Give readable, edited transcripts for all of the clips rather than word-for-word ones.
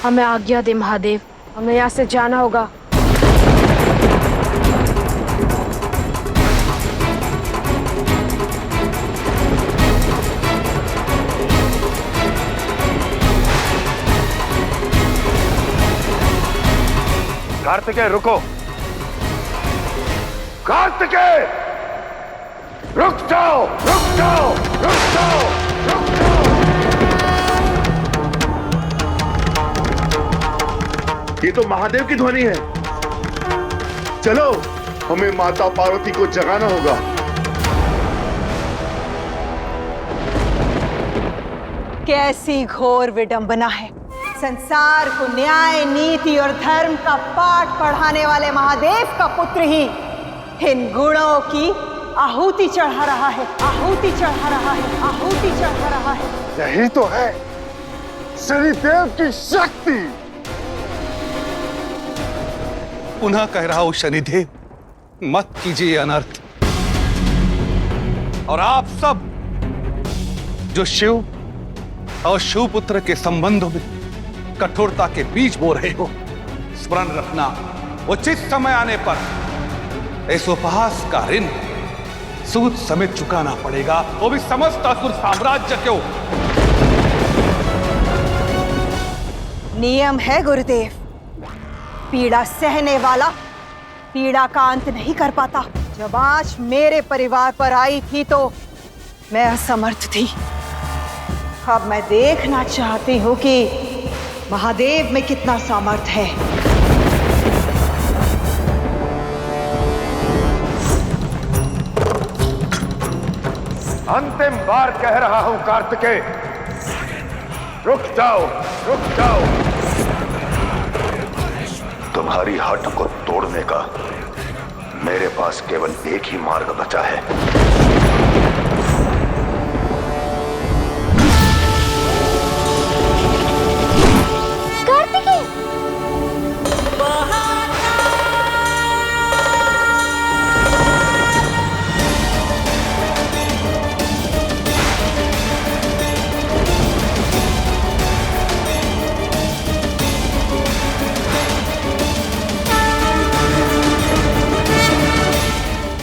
हमें आज्ञा दे महादेव, हमें यहाँ से जाना होगा। कार्तिकेय रुको, कार्तिकेय रुक जाओ, रुक जाओ, रुक जाओ, रुक जाओ। ये तो महादेव की ध्वनि है। चलो, हमें माता पार्वती को जगाना होगा। कैसी घोर विडंबना है। संसार को न्याय, नीति और धर्म का पाठ पढ़ाने वाले महादेव का पुत्र ही इन गुणों की आहुति चढ़ा रहा है, आहुति चढ़ा रहा है, आहुति चढ़ा रहा है। यही तो है शनिदेव की शक्ति। पुनः कह रहा हूं शनिदेव, मत कीजिए अनर्थ। और आप सब जो शिव और शिवपुत्र के संबंधों में कठोरता के बीज बो रहे हो, स्मरण रखना, उचित समय आने पर इस उपहास का ऋण सूद समेत चुकाना पड़ेगा, वो भी समस्त असुर साम्राज्य को। नियम है गुरुदेव, पीड़ा सहने वाला पीड़ा का अंत नहीं कर पाता। जब आज मेरे परिवार पर आई थी तो मैं असमर्थ थी। अब मैं देखना चाहती हूं कि महादेव में कितना सामर्थ्य है। अंतिम बार कह रहा हूं कार्तिकेय, रुक जाओ, रुक जाओ। तुम्हारी हट को तोड़ने का मेरे पास केवल एक ही मार्ग बचा है।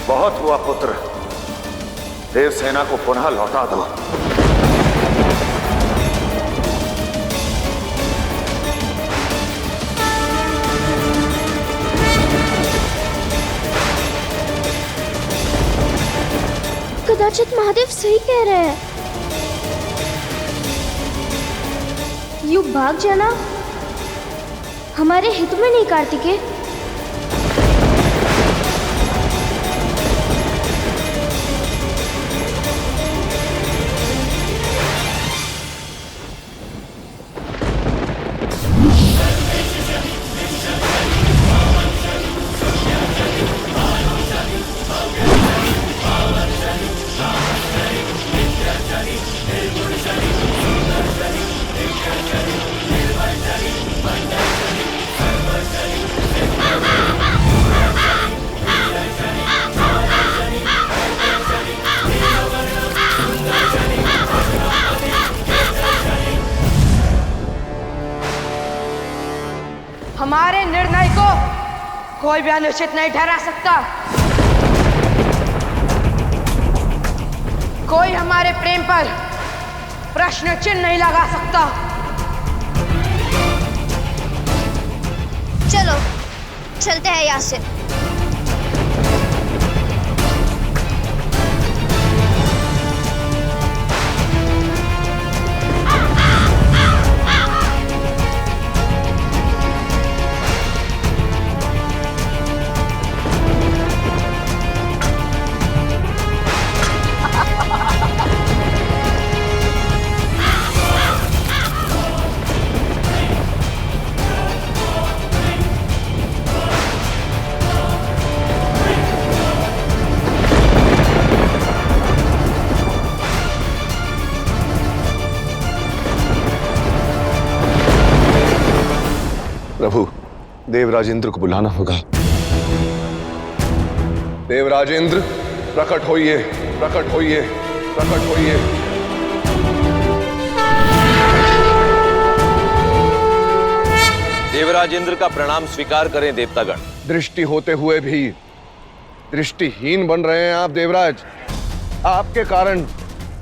बहुत हुआ पुत्र, देवसेना को पुनः लौटा दो। कदाचित महादेव सही कह रहे हैं। यूं भाग जाना हमारे हित में नहीं कार्तिकेय। हमारे निर्णय को कोई भी अनुचित नहीं ठहरा सकता। कोई हमारे प्रेम पर प्रश्न चिन्ह नहीं लगा सकता। चलो चलते हैं यहाँ से। प्रभु, देवराजेंद्र को बुलाना होगा। देवराजेंद्र, प्रकट होइए, प्रकट होइए, प्रकट होइए। देवराज इंद्र का प्रणाम स्वीकार करें देवतागण। दृष्टि होते हुए भी दृष्टिहीन बन रहे हैं आप देवराज। आपके कारण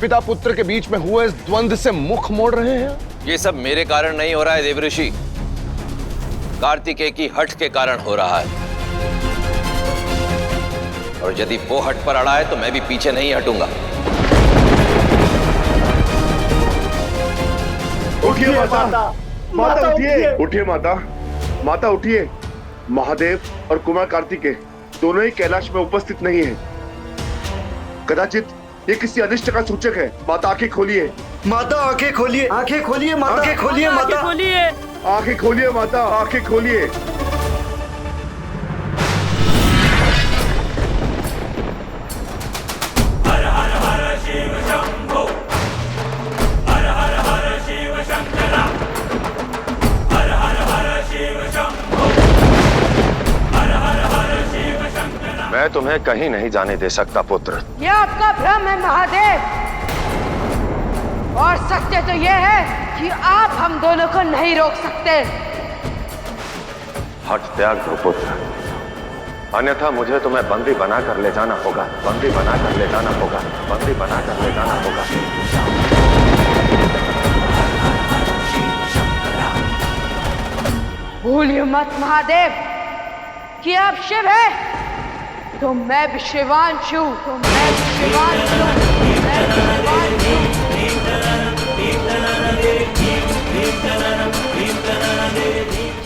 पिता पुत्र के बीच में हुए इस द्वंद्व से मुख मोड़ रहे हैं। ये सब मेरे कारण नहीं हो रहा है देवऋषि, कार्तिकेय की हठ के कारण हो रहा है। और यदि वो हठ पर अड़ा है तो मैं भी पीछे नहीं हटूंगा। उठिए माता, माता उठिए, उठिए माता, माता उठिए। महादेव और कुमार कार्तिकेय दोनों ही कैलाश में उपस्थित नहीं हैं। कदाचित ये किसी अनिष्ट का सूचक है। माता आंखें खोलिए, माता आंखें खोलिए, आंखें खोलिए, माता आंखें खोलिए, माता आंखें खोलिए, माता आंखें खोलिए। मैं तुम्हें कहीं नहीं जाने दे सकता पुत्र। ये आपका भ्रम है महादेव, और सत्य तो ये है कि आप हम दोनों को नहीं रोक सकते। हठ त्याग दो पुत्र, अन्यथा मुझे तुम्हें बंदी बना कर ले जाना होगा, बंदी बना कर ले जाना होगा, बंदी बना कर ले जाना होगा। भूलिए मत महादेव कि आप शिव है, तो मैं भी शिवांशु, तो मैं भी शिवांशु, मैं भी शिवांशु।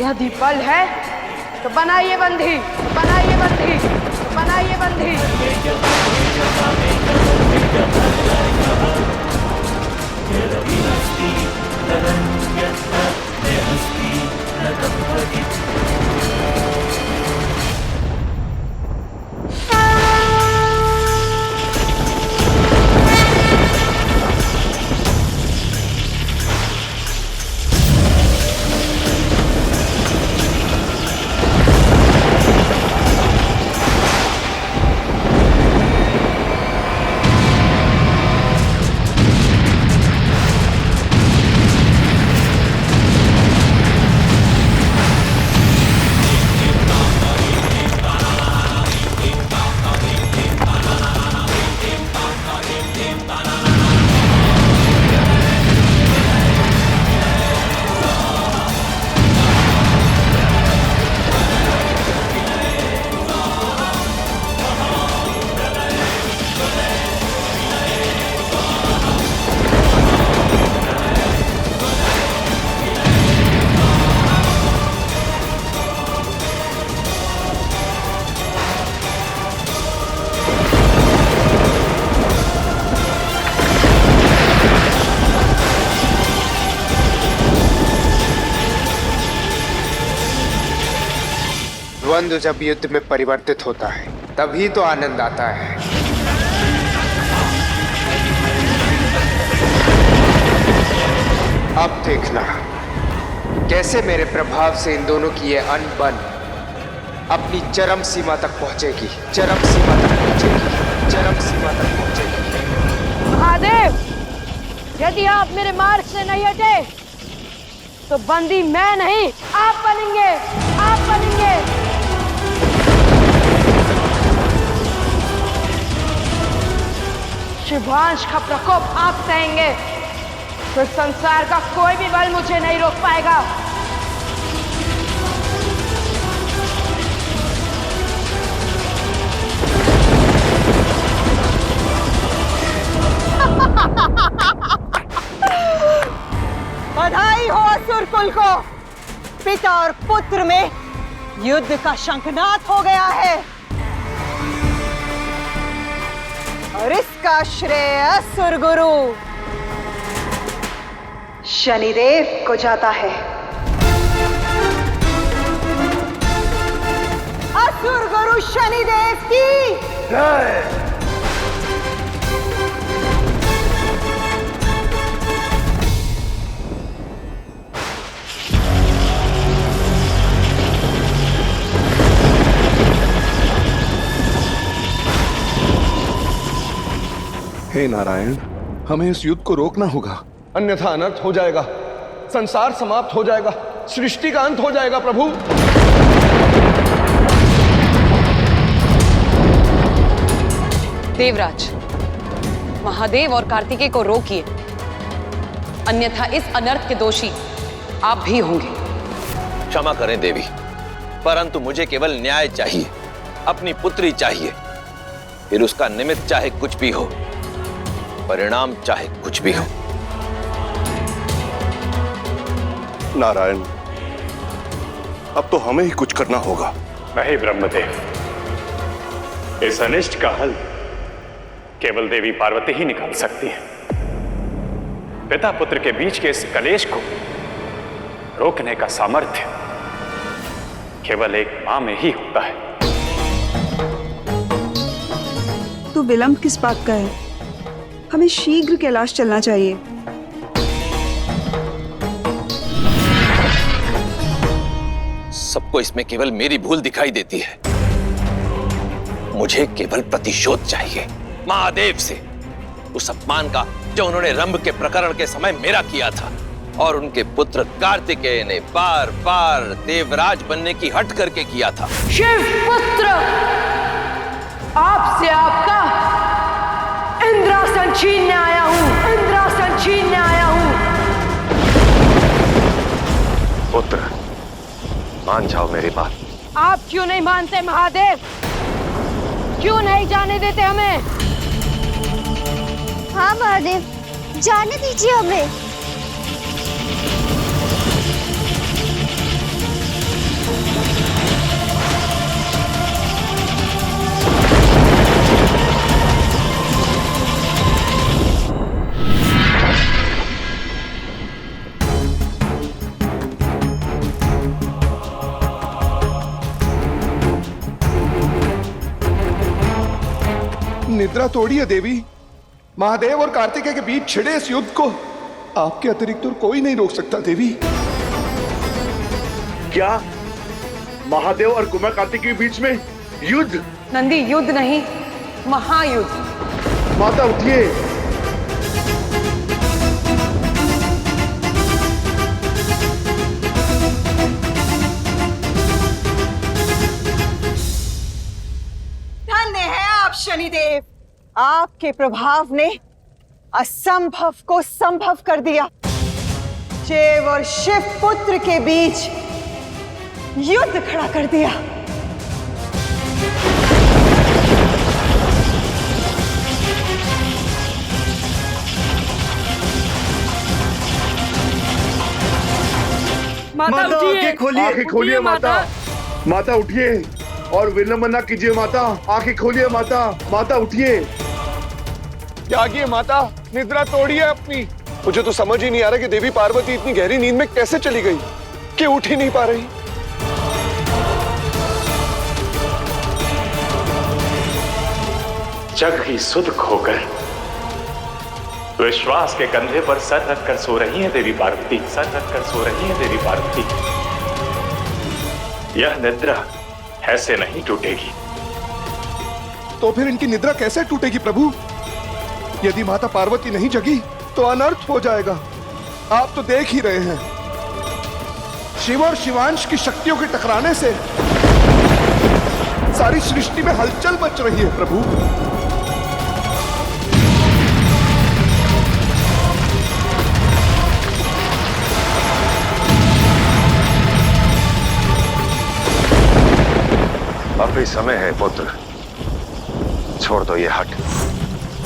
यदि बल है तो बनाइए बंधी, बनाइए बंधी, बनाइए बंधी। द्वंद्व जब युद्ध में परिवर्तित होता है तभी तो आनंद आता है। अब देखना कैसे मेरे प्रभाव से इन दोनों की ये अनबन अपनी चरम सीमा तक पहुंचेगी, चरम सीमा तक पहुंचेगी, चरम सीमा तक पहुंचेगी। महादेव, यदि आप मेरे मार्ग से नहीं हटे तो बंदी मैं नहीं आप बनेंगे, आप बनेंगे। शिवांश का प्रकोप आप सहेंगे तो संसार का कोई भी बल मुझे नहीं रोक पाएगा। बधाई हो असुर कुल को, पिता और पुत्र में युद्ध का शंखनाद हो गया है और इसका श्रेय असुर गुरु शनिदेव को जाता है। असुर गुरु शनिदेव की जय। हे नारायण, हमें इस युद्ध को रोकना होगा, अन्यथा अनर्थ हो जाएगा, संसार समाप्त हो जाएगा। सृष्टि का अंत हो जाएगा प्रभु। देवराज, महादेव और कार्तिकेय को रोकिए, अन्यथा इस अनर्थ के दोषी आप भी होंगे। क्षमा करें देवी, परंतु मुझे केवल न्याय चाहिए, अपनी पुत्री चाहिए। फिर उसका निमित्त चाहे कुछ भी हो, परिणाम चाहे कुछ भी हो। नारायण, अब तो हमें ही कुछ करना होगा। नहीं ब्रह्मदेव, इस अनिष्ट का हल केवल देवी पार्वती ही निकाल सकती है। पिता पुत्र के बीच के इस कलेश को रोकने का सामर्थ्य केवल एक मां में ही होता है। तो विलंब किस बात का है? हमें शीघ्र कैलाश चलना चाहिए। सबको इसमें केवल मेरी भूल दिखाई देती है। मुझे केवल प्रतिशोध चाहिए महादेव से, उस अपमान का जो उन्होंने रंभ के प्रकरण के समय मेरा किया था और उनके पुत्र कार्तिकेय ने बार बार देवराज बनने की हट करके किया था। शिव पुत्र, आपसे आपका इंद्रासन छीनने आया हूं, इंद्रासन छीनने आया हूं। पुत्र, मान जाओ मेरी बात। आप क्यों नहीं मानते महादेव? क्यों नहीं जाने देते हमें? हाँ महादेव, जाने दीजिए हमें। निद्रा तोड़िए देवी। महादेव और कार्तिकेय के बीच छिड़े इस युद्ध को आपके अतिरिक्त और कोई नहीं रोक सकता देवी। क्या महादेव और कुमार कार्तिक के बीच में युद्ध? नंदी, युद्ध नहीं, महायुद्ध। माता उठिए। धन्य है आप शनिदेव, आपके प्रभाव ने असंभव को संभव कर दिया। शिव और शिव पुत्र के बीच युद्ध खड़ा कर दिया। माता आंखें खोलिए। आंखें खोलिए माता। माता उठिए और विलंब न कीजिए माता। आंखें खोलिए माता। माता उठिए। जागिए माता, निद्रा तोड़िए अपनी। मुझे तो समझ ही नहीं आ रहा कि देवी पार्वती इतनी गहरी नींद में कैसे चली गई कि उठ ही नहीं पा रही। जग की सुध खोकर विश्वास के कंधे पर सर रखकर सो रही है देवी पार्वती, सर रखकर सो रही है देवी पार्वती। यह निद्रा ऐसे नहीं टूटेगी। तो फिर इनकी निद्रा कैसे टूटेगी प्रभु? यदि माता पार्वती नहीं जगी तो अनर्थ हो जाएगा। आप तो देख ही रहे हैं, शिव और शिवांश की शक्तियों के टकराने से सारी सृष्टि में हलचल मच रही है प्रभु। अभी समय है पुत्र, छोड़ दो ये हट।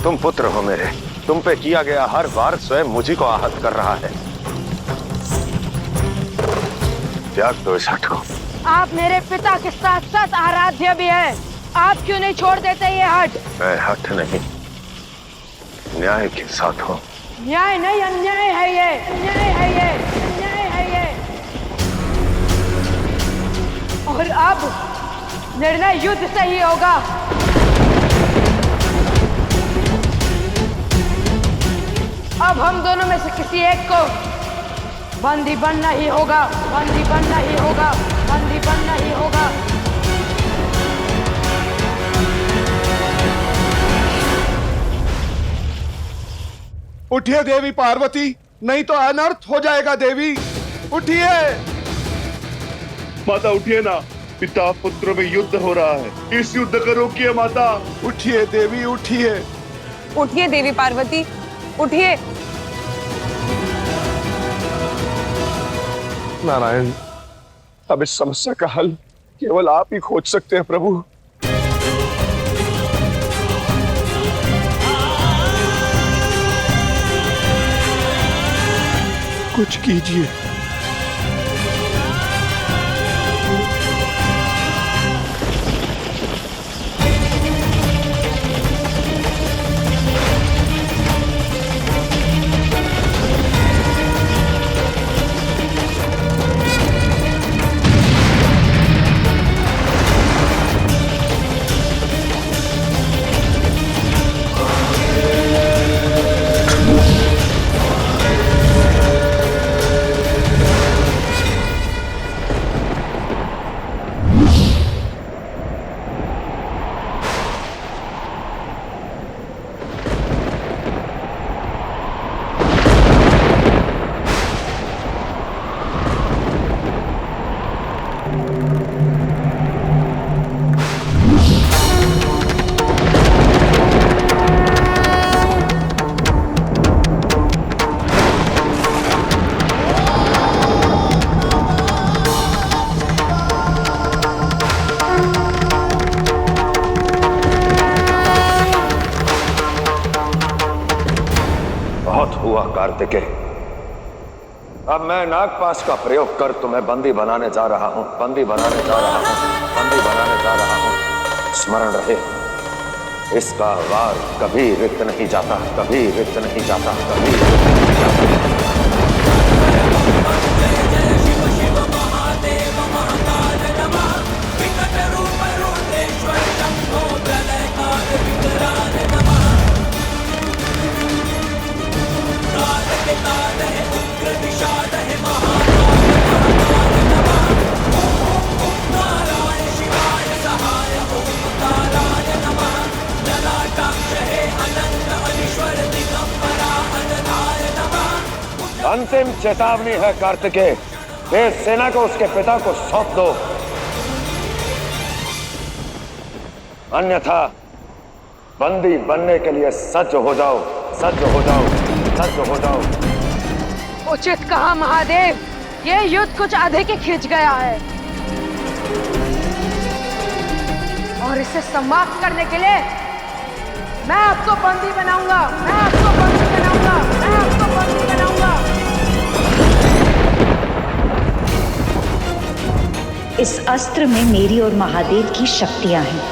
तुम पुत्र हो मेरे, तुम पे किया गया हर वार स्वयं मुझी को आहत कर रहा है। त्याग दो इस हट को। आप मेरे पिता के साथ साथ आराध्य भी हैं। आप क्यों नहीं छोड़ देते ये हट? मैं हट नहीं, न्याय के साथ हूं। न्याय नहीं, अन्याय है ये, अन्याय है ये, अन्याय है ये। और अब निर्णय युद्ध से ही होगा। अब हम दोनों में से किसी एक को बंदी बनना ही होगा, बंदी बनना ही होगा, बंदी बनना ही होगा। उठिए देवी पार्वती, नहीं तो अनर्थ हो जाएगा। देवी उठिए। माता उठिए ना, पिता पुत्र में युद्ध हो रहा है, इस युद्ध को रोकिए माता। उठिए देवी, उठिए। उठिए देवी पार्वती, उठिए। नारायण, अब इस समस्या का हल केवल आप ही खोज सकते हैं प्रभु। कुछ कीजिए। हुआ कार्तिकेय, अब मैं नागपाश का प्रयोग कर तुम्हें बंदी बनाने जा रहा हूं, बंदी बनाने जा रहा हूं, बंदी बनाने जा रहा हूं। स्मरण रहे, इसका वार कभी रिक्त नहीं जाता, कभी रिक्त नहीं जाता, कभी रिक्त नहीं जाता। अंतिम चेतावनी है कार्तिकेय, इस सेना को उसके पिता को सौंप दो, अन्यथा बंदी बनने के लिए सज्ज हो जाओ, सज्ज हो जाओ, सज्ज हो जाओ। उचित कहा महादेव, ये युद्ध कुछ अधिक ही खिंच गया है और इसे समाप्त करने के लिए मैं आपको बंदी बनाऊंगा, मैं आपको बंदी बनाऊंगा, मैं आपको बंदी बनाऊंगा। इस अस्त्र में मेरी और महादेव की शक्तियां हैं।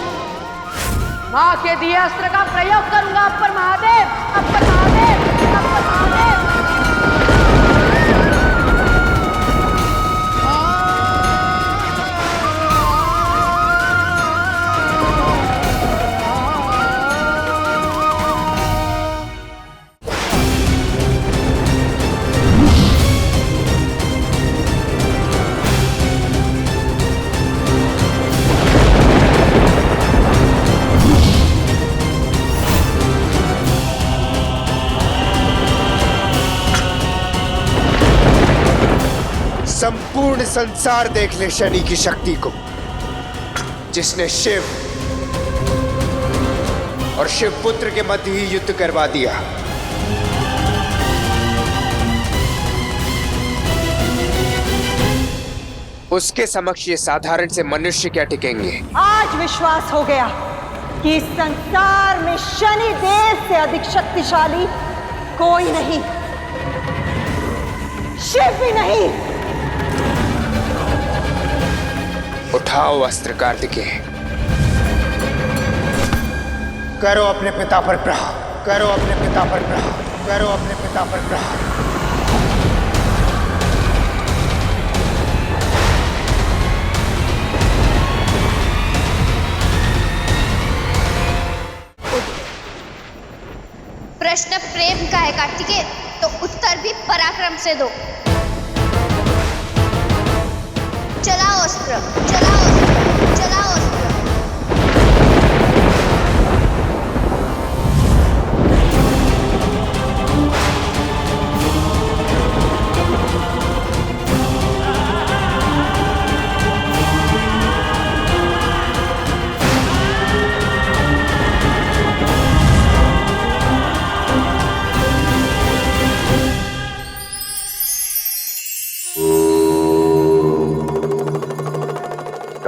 माँ के दिए अस्त्र का प्रयोग करूंगा आप पर महादेव, आप पर महादेव, आप पर महादेव। संपूर्ण संसार देख ले शनि की शक्ति को, जिसने शिव और शिव पुत्र के मध्य ही युद्ध करवा दिया। उसके समक्ष ये साधारण से मनुष्य क्या टिकेंगे। आज विश्वास हो गया कि इस संसार में शनि देव से अधिक शक्तिशाली कोई नहीं, शिव भी नहीं। उठाओ अस्त्र कार्तिकेय, करो अपने पिता पर प्रहार, करो अपने पिता पर प्रहार, करो अपने पिता पर प्रहार। प्रश्न प्रेम का है कार्तिकेय, तो उत्तर भी पराक्रम से दो। चलाओ अस्त्र, चलाओ अस्त्र, चलाओ अस्त्र।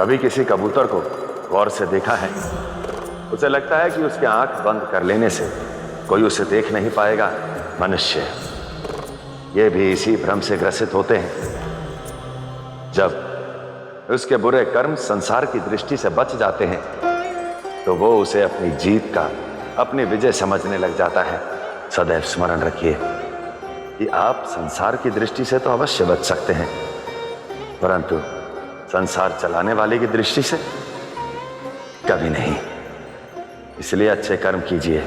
कभी किसी कबूतर को गौर से देखा है? उसे लगता है कि उसकी आंख बंद कर लेने से कोई उसे देख नहीं पाएगा। मनुष्य ये भी इसी भ्रम से ग्रसित होते हैं। जब उसके बुरे कर्म संसार की दृष्टि से बच जाते हैं तो वो उसे अपनी जीत का, अपनी विजय समझने लग जाता है। सदैव स्मरण रखिए कि आप संसार की दृष्टि से तो अवश्य बच सकते हैं, परंतु संसार चलाने वाले की दृष्टि से कभी नहीं। इसलिए अच्छे कर्म कीजिए,